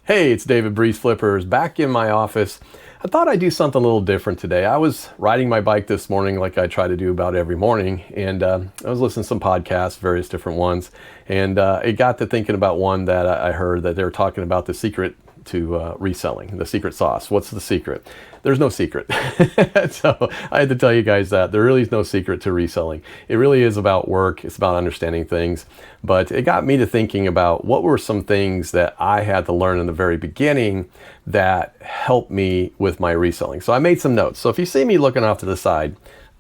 Hey, it's David Breeze Flippers back in my office. I thought I'd do something a little different today. I was riding my bike this morning like I try to do about every morning, and I was listening to some podcasts, various different ones, and it got to thinking about one that I heard that they were talking about the secret to reselling, the secret sauce. What's the secret? There's no secret. So I had to tell you guys that there really is no secret to reselling. It really is about work. It's about understanding things. But it got me to thinking about what were some things that I had to learn in the very beginning that helped me with my reselling. So I made some notes. So if you see me looking off to the side,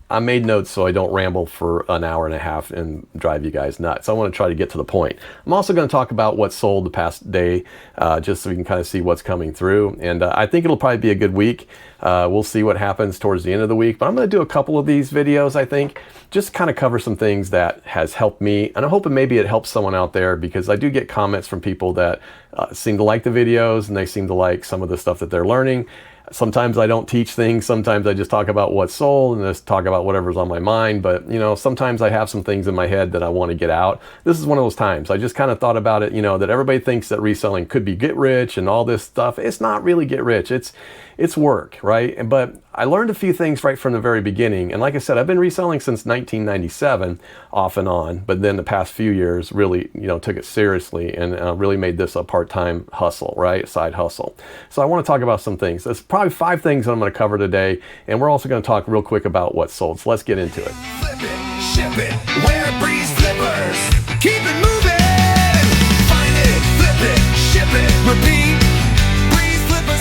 I made notes so I don't ramble for an hour and a half and drive you guys nuts. I want to try to get to the point. I'm also going to talk about what sold the past day, just so we can kind of see what's coming through. And I think it'll probably be a good week. We'll see what happens towards the end of the week. But I'm going to do a couple of these videos, I think, just kind of cover some things that has helped me. And I'm hoping maybe it helps someone out there, because I do get comments from people that seem to like the videos and they seem to like some of the stuff that they're learning. Sometimes I don't teach things. Sometimes I just talk about what's sold and just talk about whatever's on my mind. But, you know, sometimes I have some things in my head that I want to get out. This is one of those times. I just kind of thought about it, you know, that everybody thinks that reselling could be get rich and all this stuff. It's not really get rich. It's work, right? But I learned a few things right from the very beginning. And like I said, I've been reselling since 1997 off and on, but then the past few years really, you know, took it seriously and really made this a part-time hustle, right? Side hustle. So I want to talk about some things. There's probably 5 things that I'm going to cover today. And we're also going to talk real quick about what sold. So let's get into it. Flip it, ship it, wear Breeze Flippers. Keep it moving. Find it, flip it, ship it, repeat.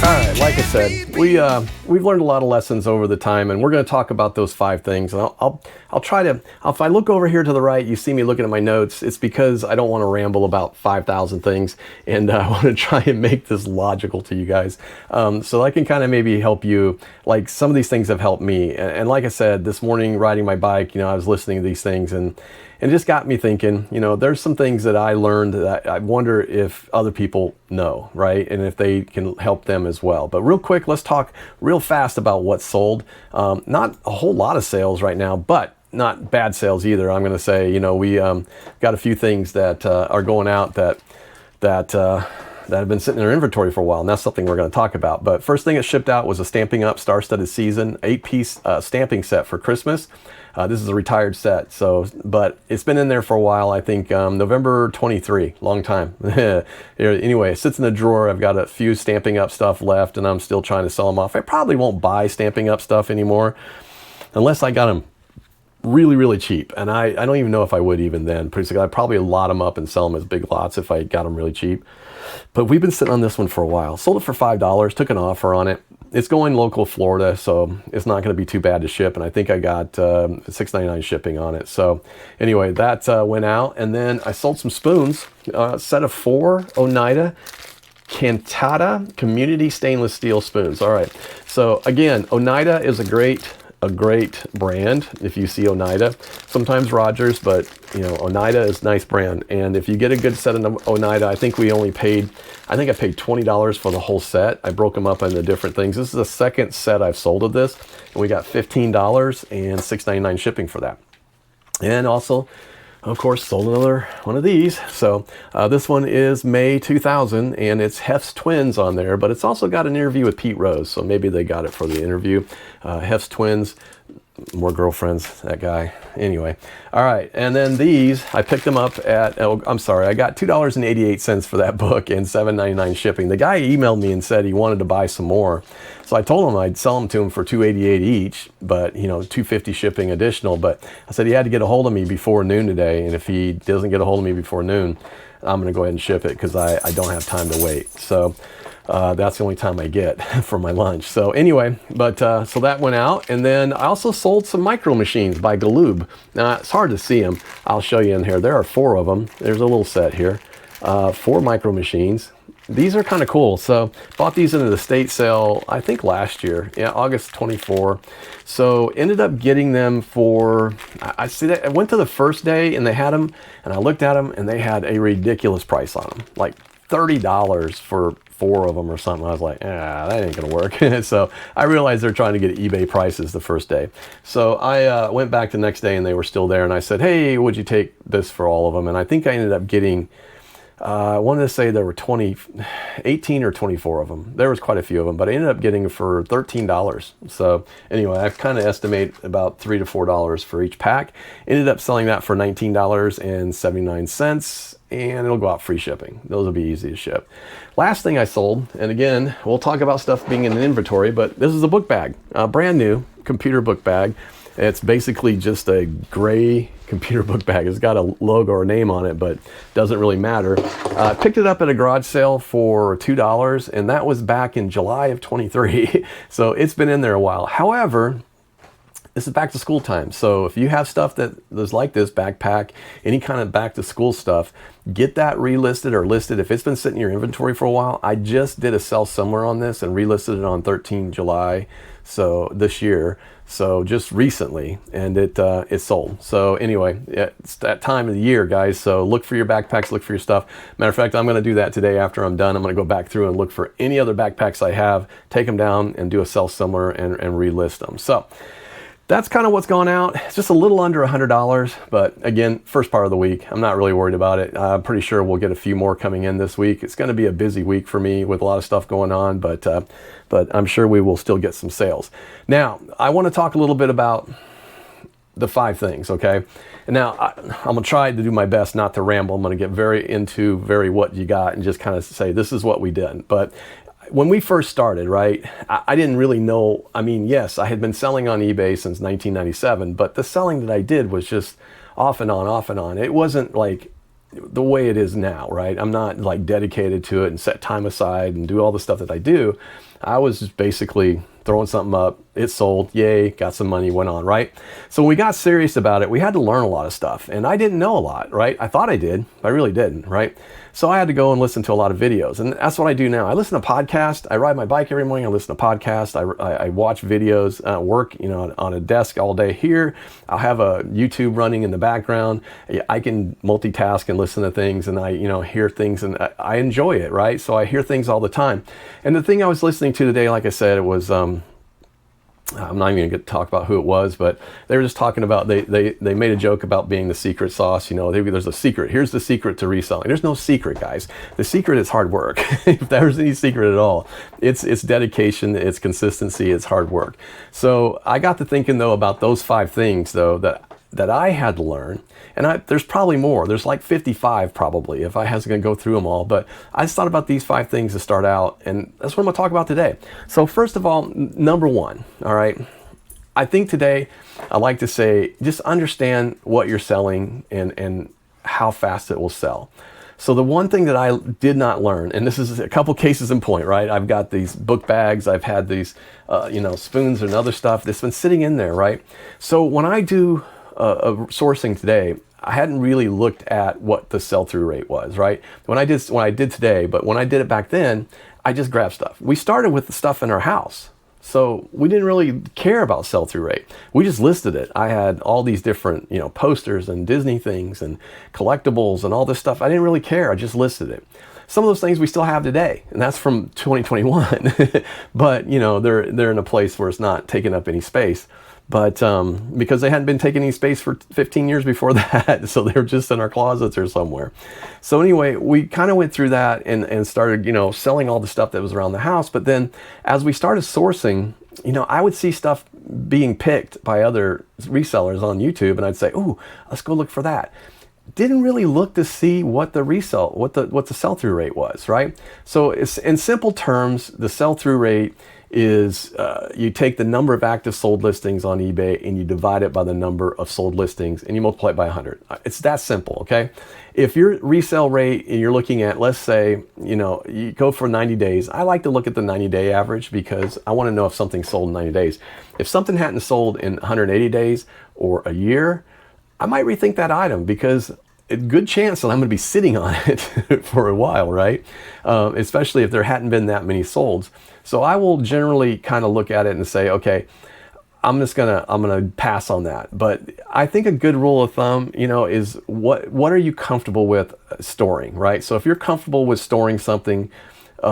All right, like I said, we've learned a lot of lessons over the time, and we're going to talk about those 5 things. And I'll try to. If I look over here to the right, you see me looking at my notes. It's because I don't want to ramble about 5,000 things, and I want to try and make this logical to you guys, so I can kind of maybe help you. Like some of these things have helped me, and like I said, this morning riding my bike, you know, I was listening to these things and. It just got me thinking, you know, there's some things that I learned that I wonder if other people know, right? And if they can help them as well. But real quick, let's talk real fast about what's sold. Not a whole lot of sales right now, but not bad sales either. I'm going to say, you know, we got a few things that are going out that have been sitting in our inventory for a while, and that's something we're going to talk about. But first thing that shipped out was a Stamping Up Star-Studded Season 8-piece stamping set for Christmas. This is a retired set, but it's been in there for a while. I think November 23, long time. Anyway, it sits in the drawer. I've got a few Stamping Up stuff left, and I'm still trying to sell them off. I probably won't buy Stamping Up stuff anymore unless I got them really, really cheap. And I don't even know if I would even then. I'd probably lot them up and sell them as big lots if I got them really cheap. But we've been sitting on this one for a while. Sold it for $5, took an offer on it. It's going local Florida, so it's not going to be too bad to ship. And I think I got $6.99 shipping on it. So anyway, that went out. And then I sold some spoons, a set of 4 Oneida Cantata Community Stainless Steel spoons. All right. So again, Oneida is a great brand. If you see Oneida, sometimes Rogers, but you know, Oneida is a nice brand. And if you get a good set of Oneida, I think I paid $20 for the whole set. I broke them up into different things. This is the second set I've sold of this, and we got $15 and $6.99 shipping for that. And also, of course, sold another one of these. So this one is May 2000, and it's Hef's Twins on there, but it's also got an interview with Pete Rose, so maybe they got it for the interview. Hef's Twins, more girlfriends, that guy. Anyway, all right, and then these, I picked them up at, I got $2.88 for that book and $7.99 shipping. The guy emailed me and said he wanted to buy some more. So I told him I'd sell them to him for $2.88 each, but you know, $2.50 shipping additional. But I said he had to get a hold of me before noon today, and if he doesn't get a hold of me before noon, I'm going to go ahead and ship it because I don't have time to wait. So that's the only time I get for my lunch. So anyway, so that went out, and then I also sold some micro machines by Galoob. Now it's hard to see them. I'll show you in here. There are 4 of them. There's a little set here. 4 micro machines. These are kind of cool. So bought these in the estate sale, I think last year, August 24. So ended up getting them for, I see that I went to the first day and they had them, and I looked at them and they had a ridiculous price on them, like $30 for 4 of them or something. I was like, that ain't gonna work. So I realized they're trying to get eBay prices the first day. So I went back the next day and they were still there, and I said, hey, would you take this for all of them? And I think I ended up getting I wanted to say there were 18 or 24 of them. There was quite a few of them, but I ended up getting them for $13. So anyway, I kind of estimate about $3 to $4 for each pack. Ended up selling that for $19.79, and it'll go out free shipping. Those will be easy to ship. Last thing I sold, and again, we'll talk about stuff being in an inventory, but this is a book bag, a brand new computer book bag. It's basically just a gray computer book bag. It's got a logo or name on it, but doesn't really matter. I picked it up at a garage sale for $2, and that was back in July of 23. So it's been in there a while. However, this is back to school time. So if you have stuff that is like this, backpack, any kind of back to school stuff, get that relisted or listed. If it's been sitting in your inventory for a while, I just did a sell somewhere on this and relisted it on 13 July. So this year, so just recently, and it sold. So anyway, it's that time of the year, guys. So look for your backpacks, look for your stuff. Matter of fact, I'm going to do that today after I'm done. I'm going to go back through and look for any other backpacks I have, take them down and do a sell similar and relist them. So that's kind of what's gone out. It's just a little under $100, but again, first part of the week, I'm not really worried about it. I'm pretty sure we'll get a few more coming in this week. It's going to be a busy week for me with a lot of stuff going on, but I'm sure we will still get some sales. Now, I want to talk a little bit about the 5 things, okay? And now I'm going to try to do my best not to ramble. I'm going to get very into what you got and just kind of say, this is what we did. But when we first started, right, I didn't really know. I mean, yes, I had been selling on eBay since 1997, but the selling that I did was just off and on, off and on. It wasn't like the way it is now, right? I'm not like dedicated to it and set time aside and do all the stuff that I do. I was just basically throwing something up, it sold, yay, got some money, went on, right? So when we got serious about it, we had to learn a lot of stuff, and I didn't know a lot, right? I thought I did, but I really didn't, right? So I had to go and listen to a lot of videos, and that's what I do now. I listen to podcasts. I ride my bike every morning. I listen to podcasts. I watch videos, work, on a desk all day here. I'll have a YouTube running in the background. I can multitask and listen to things, and I hear things, and I enjoy it, right? So I hear things all the time. And the thing I was listening to today, like I said, it was I'm not even going to talk about who it was, but they were just talking about, they made a joke about being the secret sauce. There's a secret. Here's the secret to reselling. There's no secret, guys. The secret is hard work. If there's any secret at all, it's dedication, it's consistency, it's hard work. So I got to thinking though about those 5 things though that I had to learn. And there's probably more. There's like 55 probably if I was going to go through them all. But I just thought about these 5 things to start out, and that's what I'm going to talk about today. So first of all, number 1, all right, I think today I like to say just understand what you're selling and how fast it will sell. So the one thing that I did not learn, and this is a couple cases in point, right? I've got these book bags, I've had these, spoons and other stuff that's been sitting in there, right? So when I do sourcing today, I hadn't really looked at what the sell-through rate was, right? When I did today, but when I did it back then, I just grabbed stuff. We started with the stuff in our house. So we didn't really care about sell-through rate. We just listed it. I had all these different, posters and Disney things and collectibles and all this stuff. I didn't really care. I just listed it. Some of those things we still have today, and that's from 2021. But, they're in a place where it's not taking up any space. But because they hadn't been taking any space for 15 years before that, so they were just in our closets or somewhere. So anyway, we kind of went through that and started, selling all the stuff that was around the house. But then as we started sourcing, I would see stuff being picked by other resellers on YouTube, and I'd say, "Ooh, let's go look for that." Didn't really look to see what the sell-through rate was, right? So it's, in simple terms, the sell-through rate is you take the number of active sold listings on eBay and you divide it by the number of sold listings and you multiply it by 100. It's that simple, okay? If your resale rate and you're looking at, let's say, you go for 90 days, I like to look at the 90-day average because I want to know if something sold in 90 days. If something hadn't sold in 180 days or a year, I might rethink that item because a good chance that I'm going to be sitting on it for a while, right? Especially if there hadn't been that many solds. So I will generally kind of look at it and say, okay, I'm gonna pass on that. But I think a good rule of thumb, is what are you comfortable with storing, right? So if you're comfortable with storing something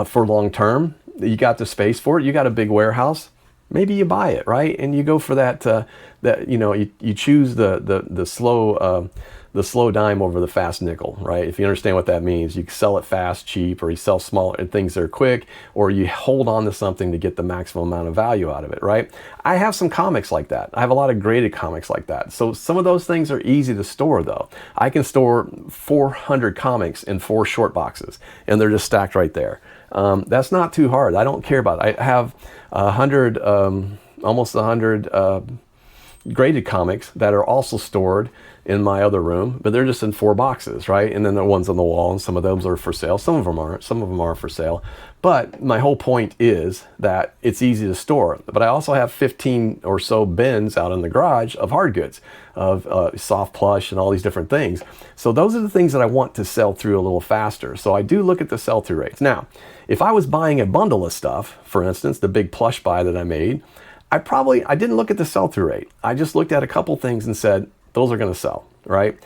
for long term, you got the space for it, you got a big warehouse, maybe you buy it, right? And you go for that. You choose the slow. the slow dime over the fast nickel, right? If you understand what that means, you sell it fast, cheap, or you sell small things that are quick, or you hold on to something to get the maximum amount of value out of it, right? I have some comics like that. I have a lot of graded comics like that. So some of those things are easy to store though. I can store 400 comics in 4 short boxes and they're just stacked right there. That's not too hard. I don't care about it. I have 100, almost 100 graded comics that are also stored in my other room, but they're just in 4 boxes, right? And then the ones on the wall, and some of those are for sale. Some of them aren't. Some of them are for sale. But my whole point is that it's easy to store. But I also have 15 or so bins out in the garage of hard goods, of soft plush and all these different things. So those are the things that I want to sell through a little faster. So I do look at the sell-through rates. Now, if I was buying a bundle of stuff, for instance, the big plush buy that I made, I didn't look at the sell-through rate. I just looked at a couple things and said, those are going to sell, right?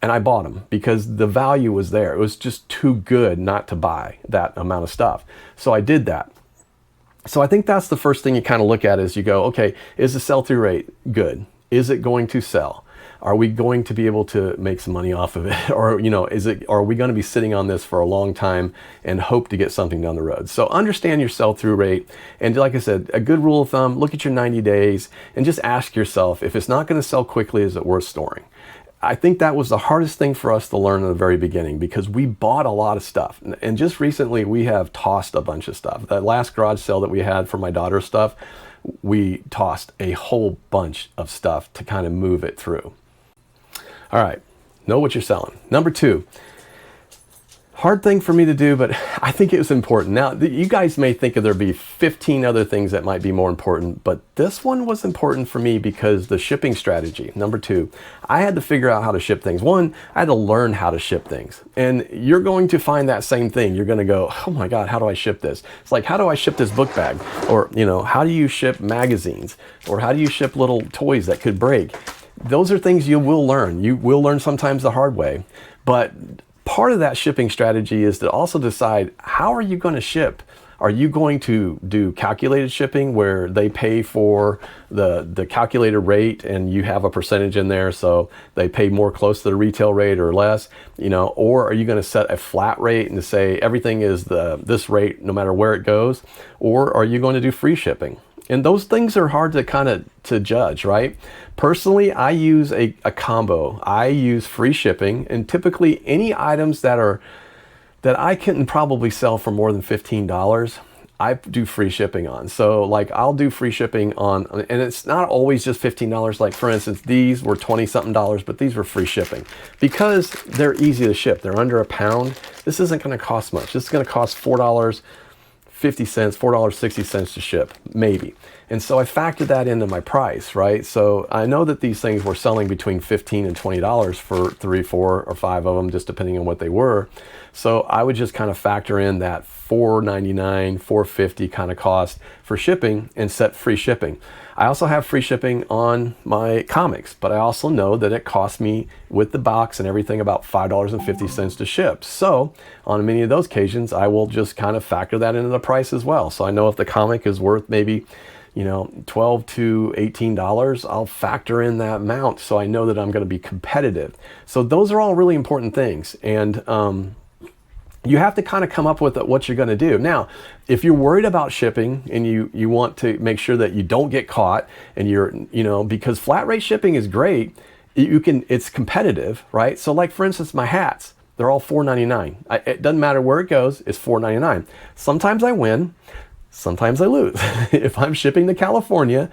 And I bought them because the value was there. It was just too good not to buy that amount of stuff. So I did that. So I think that's the first thing you kind of look at is you go, okay, is the sell-through rate good? Is it going to sell? Are we going to be able to make some money off of it? Or, are we going to be sitting on this for a long time and hope to get something down the road? So understand your sell-through rate. And like I said, a good rule of thumb, look at your 90 days and just ask yourself, if it's not going to sell quickly, is it worth storing? I think that was the hardest thing for us to learn in the very beginning because we bought a lot of stuff. And just recently we have tossed a bunch of stuff. That last garage sale that we had for my daughter's stuff, we tossed a whole bunch of stuff to kind of move it through. All right, know what you're selling. Number 2, hard thing for me to do, but I think it was important. Now, you guys may think there'd be 15 other things that might be more important, but this one was important for me because the shipping strategy. Number 2, I had to figure out how to ship things. 1, I had to learn how to ship things. And you're going to find that same thing. You're going to go, oh my God, how do I ship this? It's like, how do I ship this book bag? Or, how do you ship magazines? Or how do you ship little toys that could break? Those are things you will learn. You will learn sometimes the hard way, but part of that shipping strategy is to also decide, how are you going to ship? Are you going to do calculated shipping where they pay for the calculated rate and you have a percentage in there so they pay more close to the retail rate or less, or are you going to set a flat rate and to say everything is this rate no matter where it goes? Or are you going to do free shipping? And those things are hard to judge, right? Personally, I use a combo. I use free shipping, and typically any items that I couldn't probably sell for more than $15, I do free shipping on. So like I'll do free shipping on, and it's not always just $15. Like for instance, these were 20 something dollars, but these were free shipping because they're easy to ship. They're under £1. This isn't going to cost much. This is going to cost $4.50, $4.60 to ship, maybe. And so I factored that into my price, right? So I know that these things were selling between $15 and $20 for 3, 4, or 5 of them, just depending on what they were. So I would just kind of factor in that $4.99, $4.50 kind of cost for shipping and set free shipping. I also have free shipping on my comics, but I also know that it costs me with the box and everything about $5.50 to ship. So on many of those occasions, I will just kind of factor that into the price as well. So I know if the comic is worth maybe $12 to $18, I'll factor in that amount so I know that I'm going to be competitive. So those are all really important things. And you have to kind of come up with what you're going to do. Now, if you're worried about shipping and you want to make sure that you don't get caught and because flat rate shipping is great, it's competitive, right? So like for instance, my hats, they're all $4.99. It doesn't matter where it goes, it's $4.99. Sometimes I win. Sometimes I lose. If I'm shipping to California,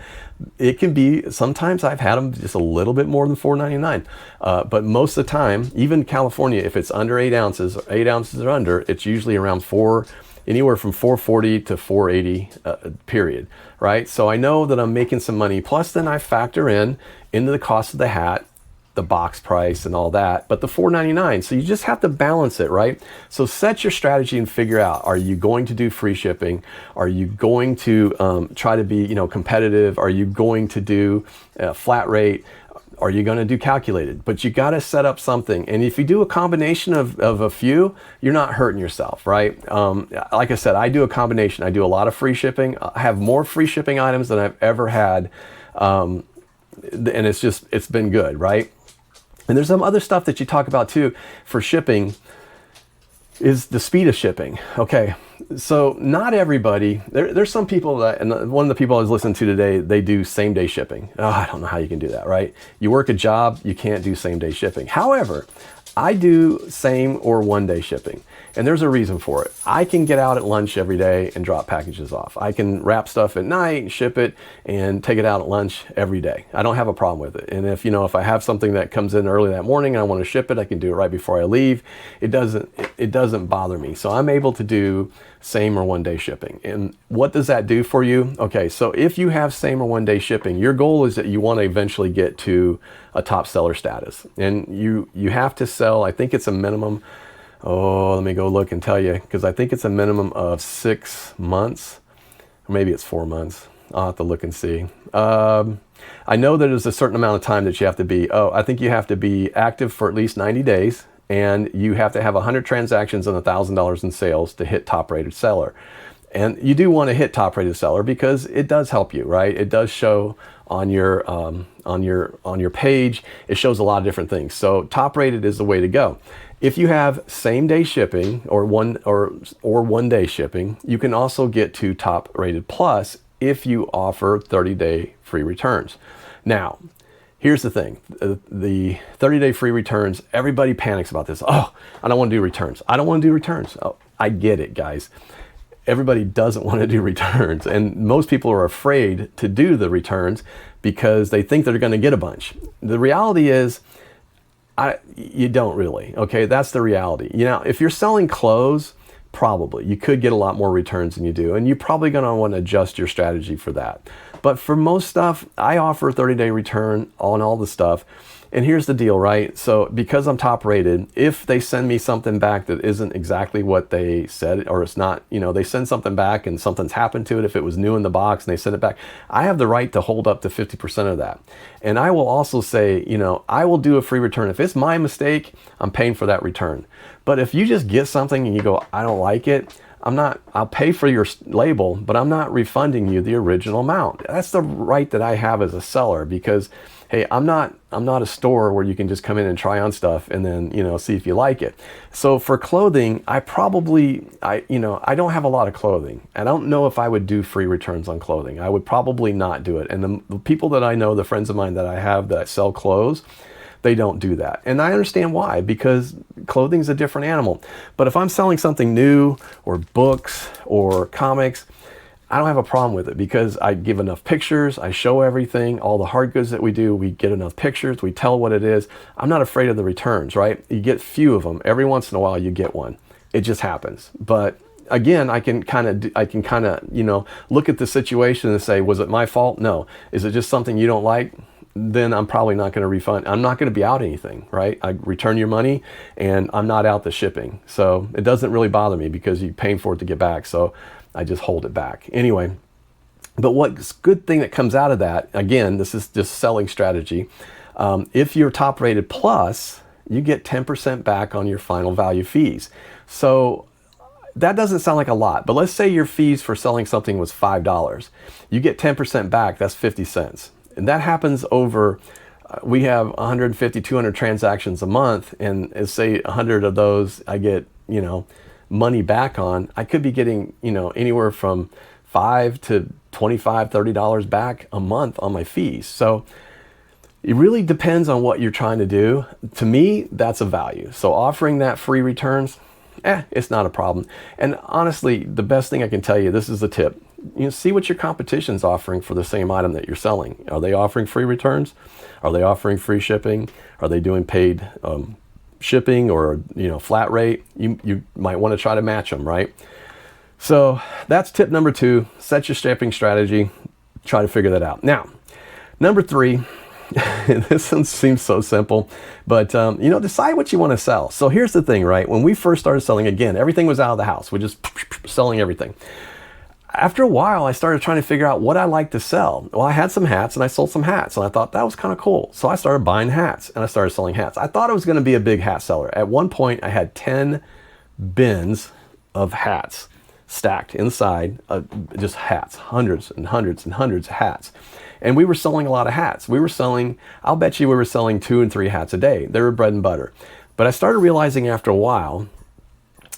it can be, sometimes I've had them just a little bit more than $4.99. But most of the time, even California, if it's under 8 ounces, 8 ounces or under, it's usually around anywhere from $4.40 to $4.80, period, right? So I know that I'm making some money. Plus then I factor into the cost of the hat, the box price and all that, but the $4.99. So you just have to balance it, right? So set your strategy and figure out, are you going to do free shipping? Are you going to try to be, competitive? Are you going to do a flat rate? Are you going to do calculated? But you got to set up something. And if you do a combination of a few, you're not hurting yourself, right? Like I said, I do a combination. I do a lot of free shipping. I have more free shipping items than I've ever had. And it's been good, right? And there's some other stuff that you talk about too for shipping, is the speed of shipping. Okay, so not everybody, there's some people that, and one of the people I was listening to today, they do same day shipping. Oh, I don't know how you can do that, right? You work a job, you can't do same day shipping. However, I do same or 1 day shipping. And there's a reason for it. I can get out at lunch every day and drop packages off. I can wrap stuff at night, ship it, and take it out at lunch every day. I don't have a problem with it. And if I have something that comes in early that morning and I want to ship it, I can do it right before I leave. It doesn't bother me. So I'm able to do same or 1 day shipping. And what does that do for you? Okay, so if you have same or 1 day shipping, your goal is that you want to eventually get to a top seller status. And you have to sell, I think it's a minimum, let me go look and tell you, because I think it's a minimum of 6 months, or maybe it's 4 months. I'll have to look and see. I know that there's a certain amount of time that you have to be, I think you have to be active for at least 90 days, and you have to have 100 transactions and $1,000 in sales to hit top rated seller. And you do want to hit top rated seller because it does help you, right? It does show on your page. It shows a lot of different things. So top rated is the way to go. If you have same day shipping or 1 day shipping, you can also get to top rated plus if you offer 30-day free returns. Now, here's the thing, the 30-day free returns, everybody panics about this. Oh, I don't want to do returns. I don't want to do returns. Oh, I get it, guys. Everybody doesn't want to do returns, and most people are afraid to do the returns because they think they're going to get a bunch. The reality is, you don't really, okay? That's the reality. If you're selling clothes, probably you could get a lot more returns than you do, and you're probably going to want to adjust your strategy for that. But for most stuff, I offer a 30-day return on all the stuff. And here's the deal, right? So because I'm top rated, if they send me something back that isn't exactly what they said, or it's not, they send something back and something's happened to it, if it was new in the box and they send it back, I have the right to hold up to 50% of that. And I will also say, I will do a free return. If it's my mistake, I'm paying for that return. But if you just get something and you go, I don't like it, I'll pay for your label, but I'm not refunding you the original amount. That's the right that I have as a seller because, hey, I'm not a store where you can just come in and try on stuff and then, see if you like it. So for clothing, I don't have a lot of clothing. I don't know if I would do free returns on clothing. I would probably not do it. And the people that I know, the friends of mine that I have that sell clothes, they don't do that. And I understand why, because clothing is a different animal. But if I'm selling something new or books or comics, I don't have a problem with it because I give enough pictures, I show everything, all the hard goods that we do, we get enough pictures, we tell what it is. I'm not afraid of the returns, right? You get few of them. Every once in a while you get one. It just happens. But again, I can kind of, look at the situation and say, was it my fault? No. Is it just something you don't like? Then I'm probably not going to refund. I'm not going to be out anything, right? I return your money and I'm not out the shipping. So it doesn't really bother me because you're paying for it to get back. So I just hold it back. Anyway, but what's good thing that comes out of that, again, this is just selling strategy. If you're top rated plus, you get 10% back on your final value fees. So that doesn't sound like a lot, but let's say your fees for selling something was $5. You get 10% back, that's 50 cents. And that happens over, we have 150, 200 transactions a month, and say 100 of those I get, money back on. I could be getting, anywhere from $5 to $25, $30 back a month on my fees. So it really depends on what you're trying to do. To me, that's a value. So offering that free returns, it's not a problem. And honestly, the best thing I can tell you, this is a tip. See what your competition's offering for the same item that you're selling. Are they offering free returns? Are they offering free shipping? Are they doing paid shipping or flat rate? You might want to try to match them, right? So that's tip number 2. Set your shipping strategy. Try to figure that out. Now, number 3. This one seems so simple, but decide what you want to sell. So here's the thing, right? When we first started selling, again, everything was out of the house. We're just selling everything. After a while, I started trying to figure out what I like to sell. Well, I had some hats and I sold some hats and I thought that was kind of cool. So I started buying hats and I started selling hats. I thought I was going to be a big hat seller. At one point, I had 10 bins of hats. stacked inside, just hats, hundreds and hundreds and hundreds of hats. And we were selling a lot of hats. I'll bet you we were selling 2 and 3 hats a day. They were bread and butter. But I started realizing after a while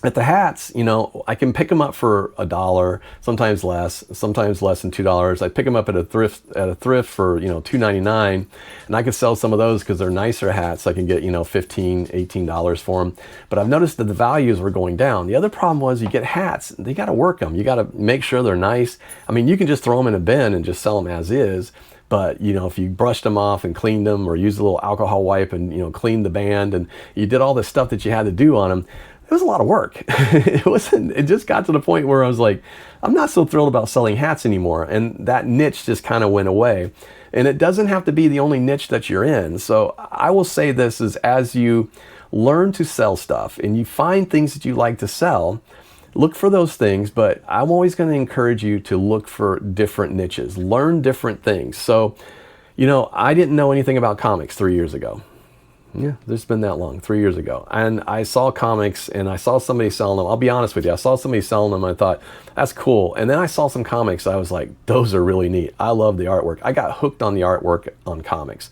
that the hats, I can pick them up for $1, sometimes less than $2. I pick them up at a thrift for, $2.99, and I could sell some of those because they're nicer hats. I can get, $15, $18 for them. But I've noticed that the values were going down. The other problem was you get hats, they got to work them. You got to make sure they're nice. I mean, you can just throw them in a bin and just sell them as is. But, if you brushed them off and cleaned them, or used a little alcohol wipe and, cleaned the band, and you did all this stuff that you had to do on them, it was a lot of work. It just got to the point where I was like, I'm not so thrilled about selling hats anymore. And that niche just kind of went away. And it doesn't have to be the only niche that you're in. So I will say this is, as you learn to sell stuff and you find things that you like to sell, look for those things, but I'm always going to encourage you to look for different niches, learn different things. So, I didn't know anything about comics 3 years ago. Yeah, it's been that long, 3 years ago. And I saw comics and I saw somebody selling them. I'll be honest with you. I saw somebody selling them and I thought, that's cool. And then I saw some comics. I was like, those are really neat. I love the artwork. I got hooked on the artwork on comics.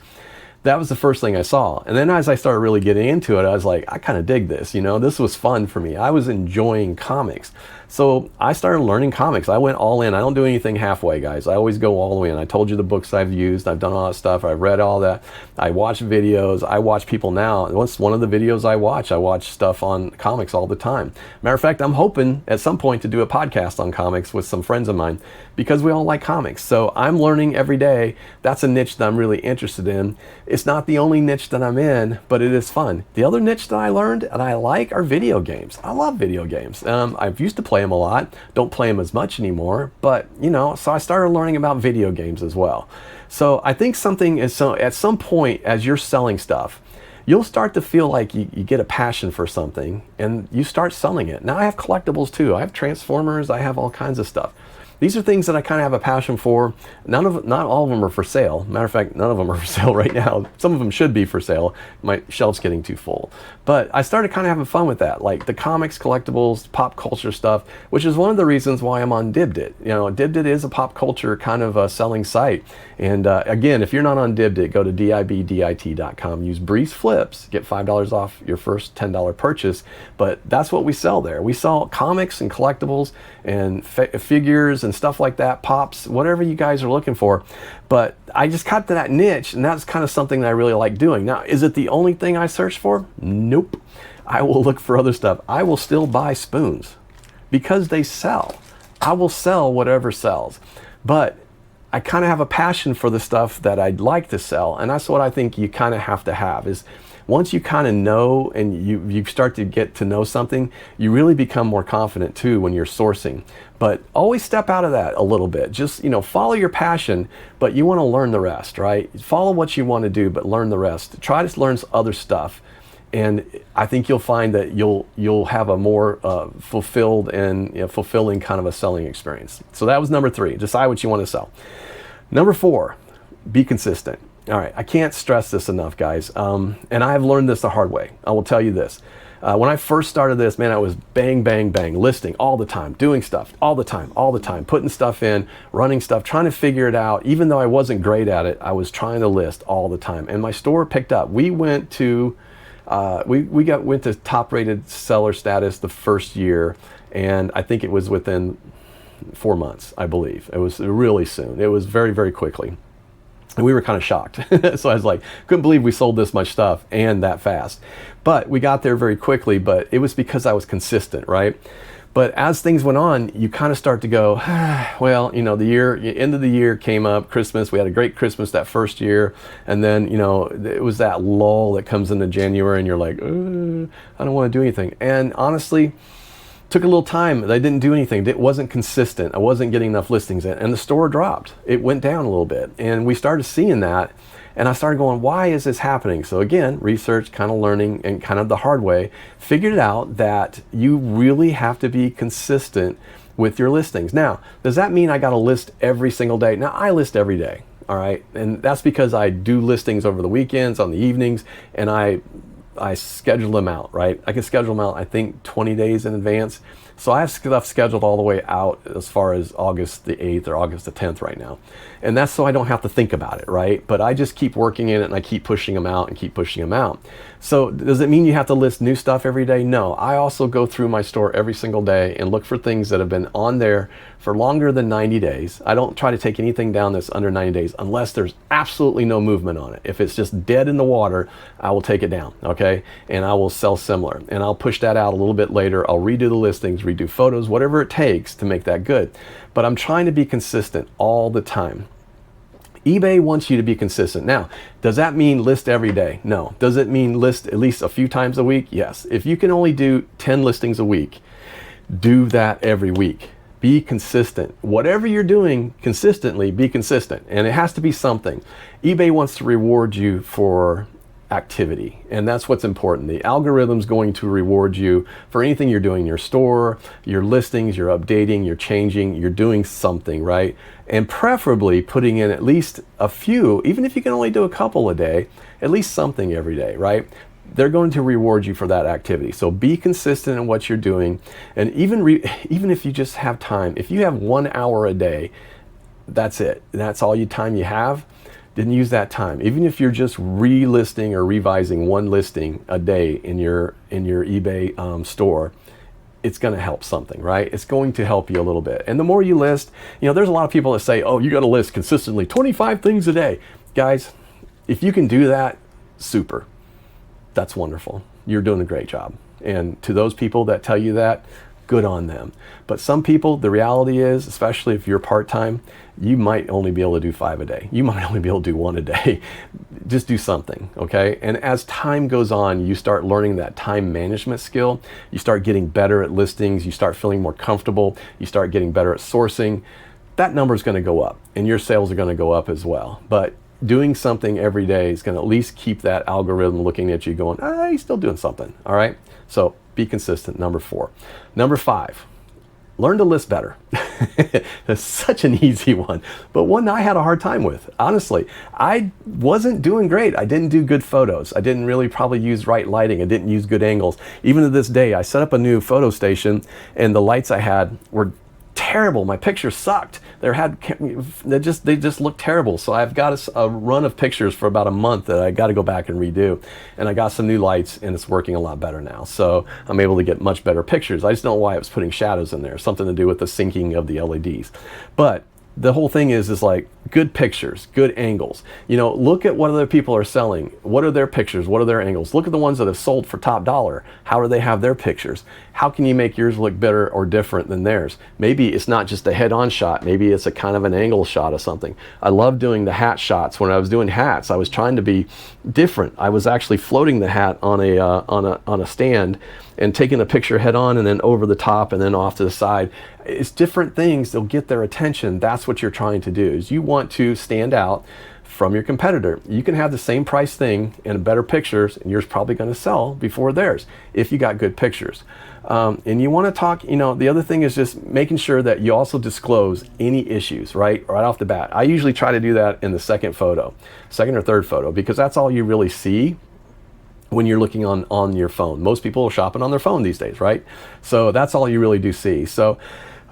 That was the first thing I saw. And then as I started really getting into it, I was like, I kind of dig this. This was fun for me. I was enjoying comics. So I started learning comics. I went all in. I don't do anything halfway, guys. I always go all the way in. I told you the books I've used. I've done all that stuff. I've read all that. I watch videos. I watch people now. What's one of the videos I watch stuff on comics all the time. Matter of fact, I'm hoping at some point to do a podcast on comics with some friends of mine, because we all like comics. So I'm learning every day. That's a niche that I'm really interested in. It's not the only niche that I'm in, but it is fun. The other niche that I learned and I like are video games. I love video games. I've used to play them a lot. Don't play them as much anymore, but so I started learning about video games as well. So I think at some point as you're selling stuff, you'll start to feel like you get a passion for something and you start selling it. Now I have collectibles too. I have Transformers. I have all kinds of stuff. These are things that I kind of have a passion for. Not all of them are for sale. Matter of fact, none of them are for sale right now. Some of them should be for sale. My shelf's getting too full. But I started kind of having fun with that, like the comics, collectibles, pop culture stuff, which is one of the reasons why I'm on Dibdit. Dibdit is a pop culture kind of a selling site. And again, if you're not on Dibdit, go to dibdit.com. Use Breeze Flips, get $5 off your first $10 purchase. But that's what we sell there. We sell comics and collectibles and figures and stuff like that, pops, whatever you guys are looking for. But I just got to that niche, and that's kind of something that I really like doing. Now, is it the only thing I search for? Nope. I will look for other stuff. I will still buy spoons because they sell. I will sell whatever sells. But I kind of have a passion for the stuff that I'd like to sell, and that's what I think you kind of have to have is once you kind of know and you start to get to know something, you really become more confident too when you're sourcing. But always step out of that a little bit. Just, follow your passion, but you want to learn the rest, right? Follow what you want to do, but learn the rest. Try to learn other stuff. And I think you'll find that you'll have a more fulfilled and fulfilling kind of a selling experience. So that was number 3. Decide what you want to sell. Number 4, be consistent. All right, I can't stress this enough, guys. And I have learned this the hard way. I will tell you this. When I first started this, man, I was bang, bang, bang, listing all the time, doing stuff all the time, putting stuff in, running stuff, trying to figure it out. Even though I wasn't great at it, I was trying to list all the time. And my store picked up. We went to went to top-rated seller status the first year, and I think it was within 4 months, I believe. It was really soon. It was very, very quickly. And we were kind of shocked. So I was like, couldn't believe we sold this much stuff and that fast. But we got there very quickly, but it was because I was consistent, right? But as things went on, you kind of start to go, well, the end of the year came up, Christmas, we had a great Christmas that first year. And then, it was that lull that comes into January and you're like, I don't want to do anything. And honestly, took a little time. I didn't do anything. It wasn't consistent. I wasn't getting enough listings in, and the store dropped. It went down a little bit, and we started seeing that, and I started going, why is this happening? So again, research, kind of learning, and kind of the hard way, figured out that you really have to be consistent with your listings. Now, does that mean I got to list every single day? Now, I list every day, all right? And that's because I do listings over the weekends, on the evenings, and I schedule them out, right? I can schedule them out, I think, 20 days in advance. So I have stuff scheduled all the way out as far as August the 8th or August the 10th right now. And that's so I don't have to think about it, right? But I just keep working in it and I keep pushing them out and keep pushing them out. So does it mean you have to list new stuff every day? No. I also go through my store every single day and look for things that have been on there for longer than 90 days. I don't try to take anything down that's under 90 days unless there's absolutely no movement on it. If it's just dead in the water, I will take it down, okay? And I will sell similar. And I'll push that out a little bit later. I'll redo the listings, redo photos, whatever it takes to make that good. But I'm trying to be consistent all the time. eBay wants you to be consistent. Now, does that mean list every day? No. Does it mean list at least a few times a week? Yes. If you can only do 10 listings a week, do that every week. Be consistent. Whatever you're doing consistently, be consistent. And it has to be something. eBay wants to reward you for activity, and that's what's important. The algorithm's going to reward you for anything you're doing in your store, your listings, you're updating, you're changing, you're doing something, right? And preferably putting in at least a few, even if you can only do a couple a day, at least something every day, right? They're going to reward you for that activity. So be consistent in what you're doing. And even if you just have time, if you have 1 hour a day, that's it. That's all time you have. Then use that time. Even if you're just relisting or revising one listing a day in your eBay store, it's going to help something, right? It's going to help you a little bit. And the more you list, there's a lot of people that say, oh, you got to list consistently 25 things a day. Guys, if you can do that, super. That's wonderful. You're doing a great job. And to those people that tell you that, good on them. But some people, the reality is, especially if you're part-time, you might only be able to do 5 a day. You might only be able to do 1 a day. Just do something, okay? And as time goes on, you start learning that time management skill. You start getting better at listings. You start feeling more comfortable. You start getting better at sourcing. That number is going to go up, and your sales are going to go up as well. But doing something every day is going to at least keep that algorithm looking at you going, he's still doing something, all right? So be consistent, number 4. Number 5, learn to list better. That's such an easy one, but one I had a hard time with. Honestly, I wasn't doing great. I didn't do good photos. I didn't really probably use right lighting. I didn't use good angles. Even to this day, I set up a new photo station and the lights I had were terrible. My pictures sucked. They just looked terrible. So I've got a run of pictures for about a month that I got to go back and redo. And I got some new lights and it's working a lot better now. So I'm able to get much better pictures. I just don't know why I was putting shadows in there. Something to do with the syncing of the LEDs. But the whole thing is like good pictures, good angles. Look at what other people are selling. What are their pictures? What are their angles? Look at the ones that have sold for top dollar. How do they have their pictures? How can you make yours look better or different than theirs? Maybe it's not just a head-on shot. Maybe it's a kind of an angle shot of something. I love doing the hat shots. When I was doing hats, I was trying to be different. I was actually floating the hat on a stand and taking a picture head on and then over the top and then off to the side. It's different things that'll get their attention. That's what you're trying to do, is you want to stand out from your competitor. You can have the same price thing and better pictures, and yours probably going to sell before theirs if you got good pictures. And you want to talk, the other thing is just making sure that you also disclose any issues, right off the bat. I usually try to do that in the second or third photo, because that's all you really see when you're looking on your phone. Most people are shopping on their phone these days, right? So that's all you really do see. So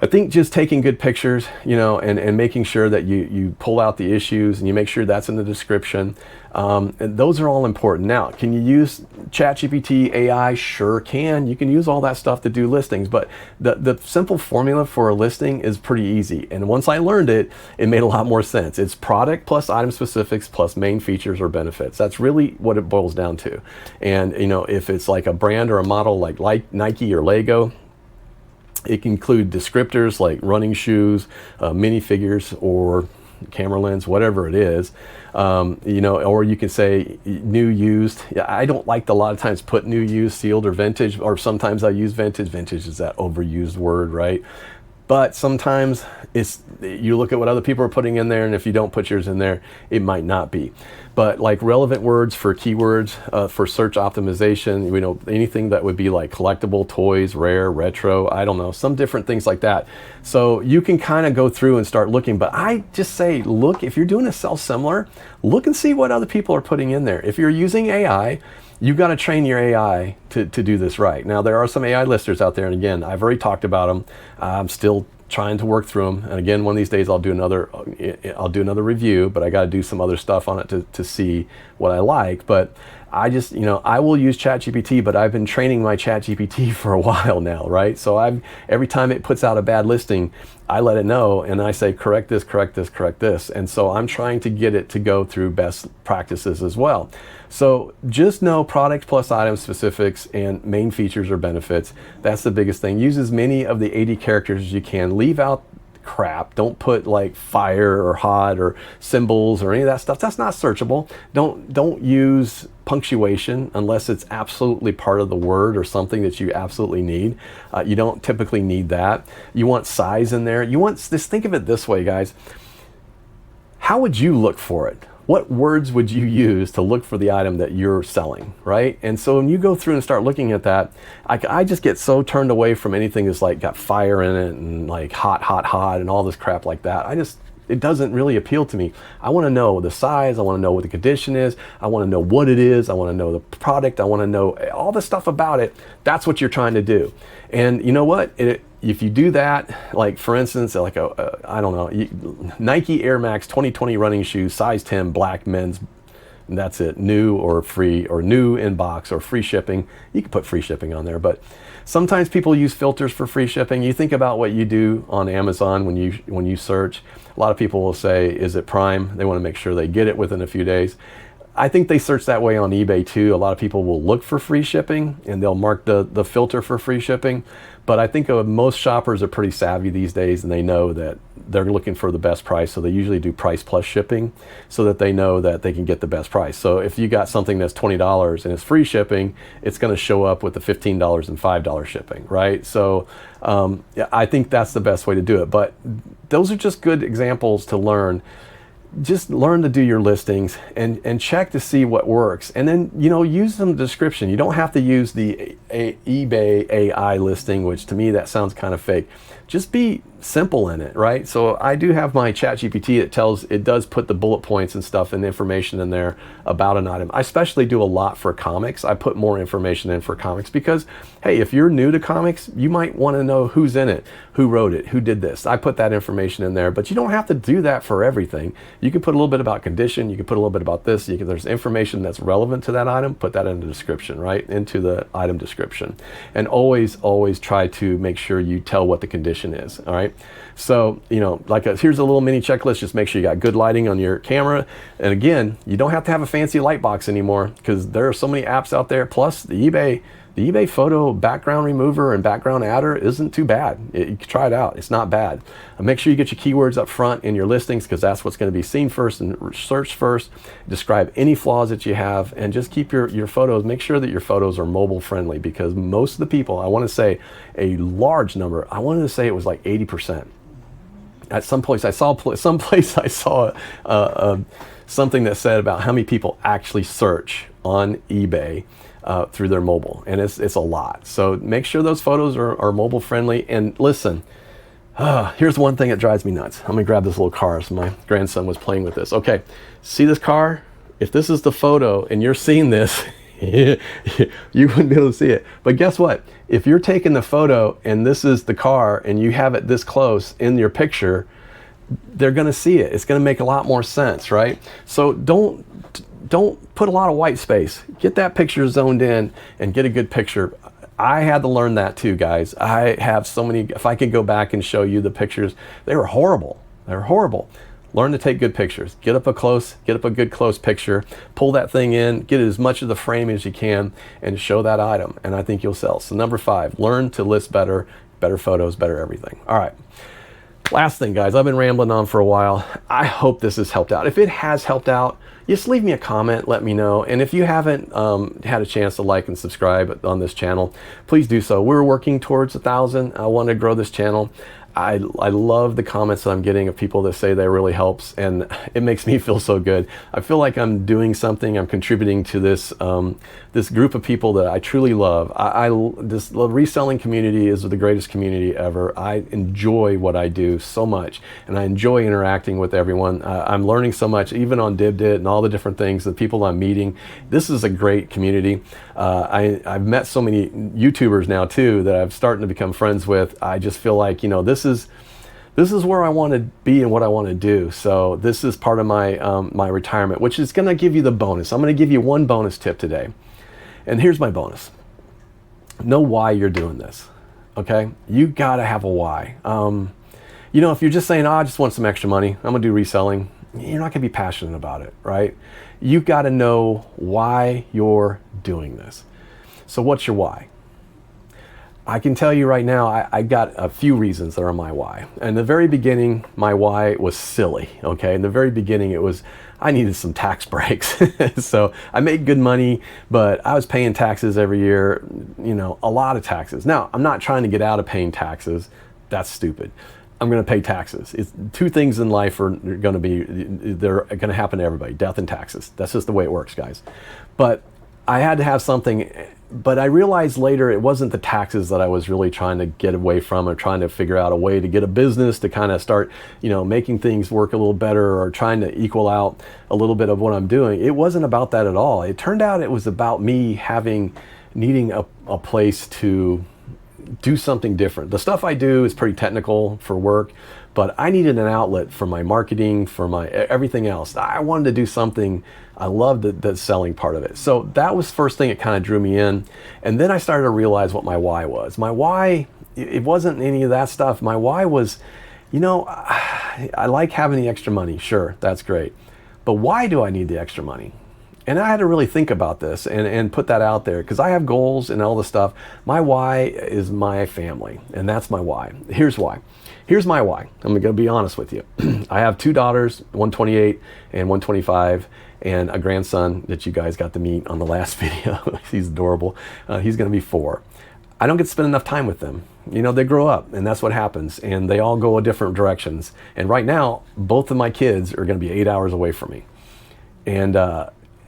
I think just taking good pictures, and making sure that you pull out the issues and you make sure that's in the description. And those are all important. Now, can you use ChatGPT, AI? Sure can. You can use all that stuff to do listings, but the simple formula for a listing is pretty easy. And once I learned it, it made a lot more sense. It's product plus item specifics plus main features or benefits. That's really what it boils down to. And, if it's like a brand or a model like Nike or Lego, it can include descriptors like running shoes, minifigures, or camera lens, whatever it is. Or you can say new, used. I don't like to a lot of times put new, used, sealed, or vintage, or sometimes I use vintage. Vintage is that overused word, right? But sometimes you look at what other people are putting in there, and if you don't put yours in there, it might not be. But like relevant words for keywords, for search optimization, anything that would be like collectible, toys, rare, retro, I don't know, some different things like that. So you can kind of go through and start looking, but I just say, look, if you're doing a sell similar, look and see what other people are putting in there. If you're using AI, you got to train your AI to do this right. Now, there are some AI listers out there, and again, I've already talked about them. I'm still trying to work through them, and again, one of these days I'll do another review, but I got to do some other stuff on it to see what I like. But I just, I will use ChatGPT, but I've been training my ChatGPT for a while now, right? So every time it puts out a bad listing, I let it know and I say, correct this, correct this, correct this. And so I'm trying to get it to go through best practices as well. So just know product plus item specifics and main features or benefits. That's the biggest thing. Use as many of the 80 characters as you can. Leave out crap. Don't put like fire or hot or symbols or any of that stuff. That's not searchable. Don't use punctuation unless it's absolutely part of the word or something that you absolutely need. You don't typically need that. You want size in there. You want this. Think of it this way, guys. How would you look for it? What words would you use to look for the item that you're selling, right? And so when you go through and start looking at that, I just get so turned away from anything that's like got fire in it and like hot and all this crap like that. It doesn't really appeal to me. I want to know the size. I want to know what the condition is. I want to know what it is. I want to know the product. I want to know all the stuff about it. That's what you're trying to do. And you know what? If you do that, like for instance, like I don't know, Nike Air Max 2020 running shoes, size 10, black men's, and that's it, new or free, or new in box or free shipping. You can put free shipping on there, but sometimes people use filters for free shipping. You think about what you do on Amazon when you search. A lot of people will say, is it Prime? They want to make sure they get it within a few days. I think they search that way on eBay too. A lot of people will look for free shipping and they'll mark the filter for free shipping. But I think most shoppers are pretty savvy these days and they know that they're looking for the best price. So they usually do price plus shipping so that they know that they can get the best price. So if you got something that's $20 and it's free shipping, it's going to show up with the $15 and $5 shipping, right? So yeah, I think that's the best way to do it. But those are just good examples to learn. Just learn to do your listings and check to see what works, and then use some description. You don't have to use the eBay AI listing, which to me that sounds kind of fake. Just be simple in it, right? So I do have my ChatGPT. It does put the bullet points and stuff and information in there about an item. I especially do a lot for comics. I put more information in for comics because, hey, if you're new to comics, you might want to know who's in it, who wrote it, who did this. I put that information in there, but you don't have to do that for everything. You can put a little bit about condition. You can put a little bit about this. There's information that's relevant to that item. Put that in the description, right? Into the item description. And always try to make sure you tell what the condition is, all right? So, here's a little mini checklist. Just make sure you got good lighting on your camera. And again, you don't have to have a fancy light box anymore because there are so many apps out there. Plus the eBay photo background remover and background adder isn't too bad. You can try it out. It's not bad. Make sure you get your keywords up front in your listings because that's what's going to be seen first and searched first. Describe any flaws that you have and just keep your photos. Make sure that your photos are mobile friendly because most of the people, I want to say a large number, I wanted to say it was like 80%. At some place I saw something that said about how many people actually search on eBay through their mobile, and it's a lot. So make sure those photos are mobile friendly. And listen, here's one thing that drives me nuts. I'm gonna grab this little car. So my grandson was playing with this. Okay, see this car? If this is the photo and you're seeing this, you wouldn't be able to see it. But guess what? If you're taking the photo and this is the car and you have it this close in your picture, they're gonna see it. It's gonna make a lot more sense, right? So don't put a lot of white space. Get that picture zoned in and get a good picture. I had to learn that too, guys. I have so many, if I could go back and show you the pictures, they were horrible. They were horrible. Learn to take good pictures. Get up a good close picture, pull that thing in, get as much of the frame as you can and show that item. And I think you'll sell. So number 5, learn to list better photos, better everything. All right. Last thing, guys, I've been rambling on for a while. I hope this has helped out. If it has helped out, just leave me a comment, let me know. And if you haven't had a chance to like and subscribe on this channel, please do so. We're working towards 1,000. I want to grow this channel. I love the comments that I'm getting of people that say that really helps, and it makes me feel so good. I feel like I'm doing something. I'm contributing to this this group of people that I truly love. This reselling community is the greatest community ever. I enjoy what I do so much, and I enjoy interacting with everyone. I'm learning so much, even on DibDit and all the different things, the people I'm meeting. This is a great community. I've met so many YouTubers now too that I'm starting to become friends with. I just feel like, this is where I want to be and what I want to do. So this is part of my my retirement, which is going to give you the bonus. I'm going to give you one bonus tip today. And here's my bonus. Know why you're doing this. Okay? You got to have a why. If you're just saying, I just want some extra money, I'm going to do reselling, you're not going to be passionate about it, right? You got to know why you're doing this. So what's your why? I can tell you right now, I got a few reasons that are my why. In the very beginning, my why was silly, okay? In the very beginning, it was, I needed some tax breaks. So I made good money, but I was paying taxes every year, a lot of taxes. Now, I'm not trying to get out of paying taxes. That's stupid. I'm going to pay taxes. It's two things in life they're going to happen to everybody, death and taxes. That's just the way it works, guys. But I had to have something, but I realized later it wasn't the taxes that I was really trying to get away from, or trying to figure out a way to get a business to kind of start, making things work a little better, or trying to equal out a little bit of what I'm doing. It wasn't about that at all. It turned out it was about me needing a place to do something different. The stuff I do is pretty technical for work, but I needed an outlet for my marketing, for my everything else. I wanted to do something. I loved the selling part of it. So that was the first thing that kind of drew me in. And then I started to realize what my why was. My why, it wasn't any of that stuff. My why was, I like having the extra money. Sure, that's great. But why do I need the extra money? And I had to really think about this and put that out there, because I have goals and all this stuff. My why is my family, and that's my why. Here's why. Here's my why. I'm going to be honest with you. I have two daughters, 128 and 125, and a grandson that you guys got to meet on the last video. He's adorable. He's going to be 4. I don't get to spend enough time with them. They grow up, and that's what happens, and they all go different directions. And right now, both of my kids are going to be 8 hours away from me. And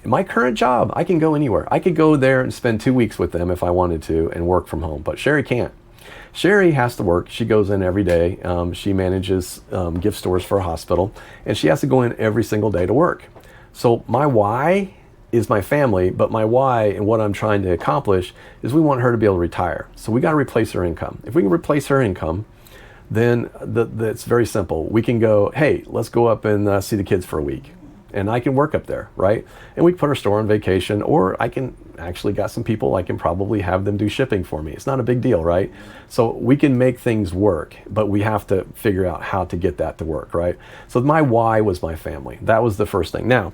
my current job, I can go anywhere. I could go there and spend 2 weeks with them if I wanted to and work from home, but Sherry can't. Sherry has to work. She goes in every day. She manages gift stores for a hospital, and she has to go in every single day to work. So my why is my family, but my why and what I'm trying to accomplish is we want her to be able to retire. So we got to replace her income. If we can replace her income, then that's very simple. We can go, hey, let's go up and see the kids for a week. And I can work up there, right? And we can put our store on vacation, or I can actually got some people, I can probably have them do shipping for me. It's not a big deal, right? So we can make things work, but we have to figure out how to get that to work, right? So my why was my family. That was the first thing. Now,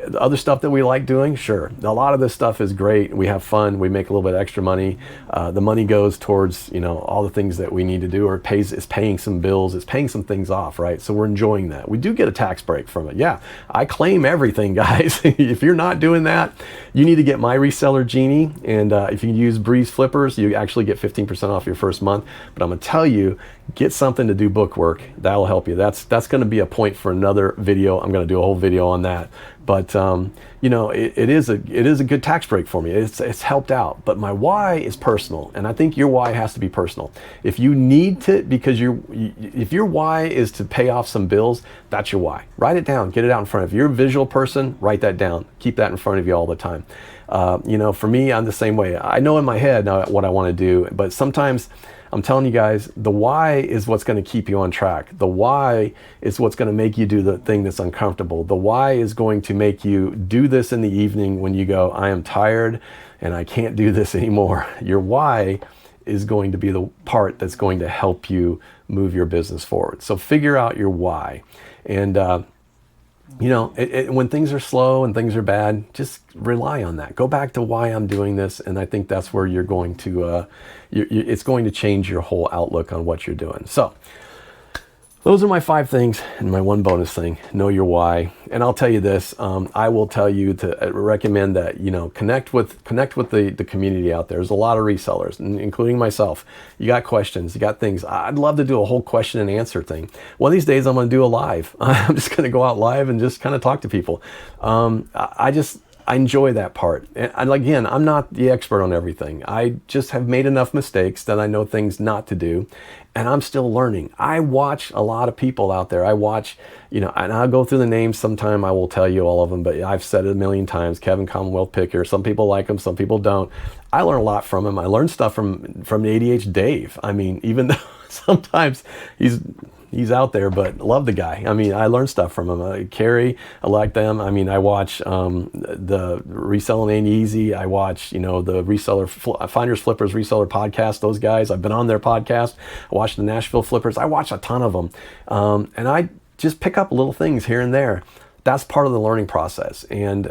the other stuff that we like doing, sure. A lot of this stuff is great. We have fun. We make a little bit extra money. The money goes towards, all the things that we need to do, or it's paying some bills. It's paying some things off, right? So we're enjoying that. We do get a tax break from it. Yeah, I claim everything, guys. If you're not doing that, you need to get my Reseller Genie. And if you use Breeze Flippers, you actually get 15% off your first month. But I'm going to tell you, get something to do book work. That'll help you. That's going to be a point for another video. I'm going to do a whole video on that. But it is a good tax break for me. It's helped out. But my why is personal, and I think your why has to be personal. If you need to, because if your why is to pay off some bills, that's your why. Write it down. Get it out in front of you. If you're a visual person, write that down. Keep that in front of you all the time. For me, I'm the same way. I know in my head what I want to do, but sometimes I'm telling you guys, the why is what's going to keep you on track. The why is what's going to make you do the thing that's uncomfortable. The why is going to make you do this in the evening when you go, I am tired and I can't do this anymore. Your why is going to be the part that's going to help you move your business forward. So figure out your why. And when things are slow and things are bad, just rely on that. Go back to why I'm doing this, and I think that's where you're going to, it's going to change your whole outlook on what you're doing. So those are my 5 things, and my one bonus thing: know your why. and I'll tell you this, I will tell you to recommend that, you know, connect with the community out there. There's a lot of resellers, including myself. You got questions, you got things. I'd love to do a whole question and answer thing. One of these days I'm going to do a live. I'm just going to go out live and just kind of talk to people. I enjoy that part. And again, I'm not the expert on everything. I just have made enough mistakes that I know things not to do. And I'm still learning. I watch a lot of people out there. I watch, you know, and I'll go through the names sometime. I will tell you all of them, but I've said it a million times. Kevin Commonwealth Picker. Some people like him, some people don't. I learn a lot from him. I learn stuff from ADH Dave. I mean, even though sometimes he's out there, but love the guy. I mean, I learned stuff from him. Carrie, I like them. I mean, I watch the Reselling Ain't Easy. I watch, you know, the Finders Flippers Reseller podcast, those guys. I've been on their podcast. I watch the Nashville Flippers. I watch a ton of them. And I just pick up little things here and there. That's part of the learning process. And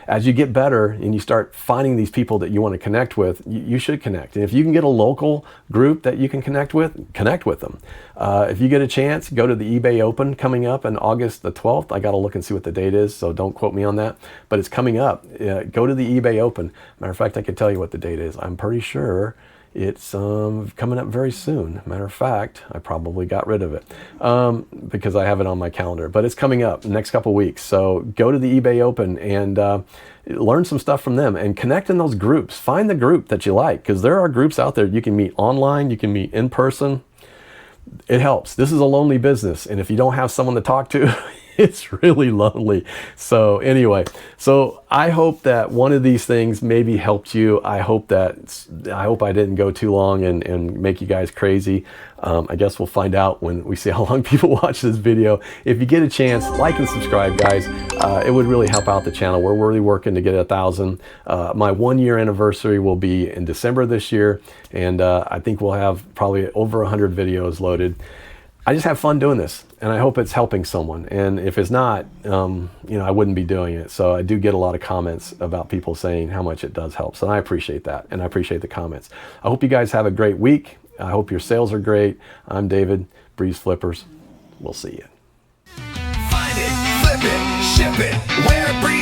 as you get better and you start finding these people that you want to connect with, you should connect. And if you can get a local group that you can connect with them. If you get a chance, go to the eBay Open coming up on August the 12th. I got to look and see what the date is, so don't quote me on that. But it's coming up. Go to the eBay Open. Matter of fact, I can tell you what the date is. I'm pretty sure it's coming up very soon. Matter of fact, I probably got rid of it because I have it on my calendar. But it's coming up the next couple weeks. So go to the eBay Open and learn some stuff from them and connect in those groups. Find the group that you like, because there are groups out there you can meet online, you can meet in person. It helps. This is a lonely business, and if you don't have someone to talk to, it's really lonely. So anyway, so I hope that one of these things maybe helped you. I hope I didn't go too long and make you guys crazy. I guess we'll find out when we see how long people watch this video. If you get a chance, like and subscribe, guys. It would really help out the channel. We're really working to get 1,000. My 1-year anniversary will be in December this year, and I think we'll have probably over 100 videos loaded. I just have fun doing this, and I hope it's helping someone. And if it's not, you know, I wouldn't be doing it. So I do get a lot of comments about people saying how much it does help. So I appreciate that, and I appreciate the comments. I hope you guys have a great week. I hope your sales are great. I'm David, Breeze Flippers. We'll see you. Find it, flip it, ship it, wear Breeze.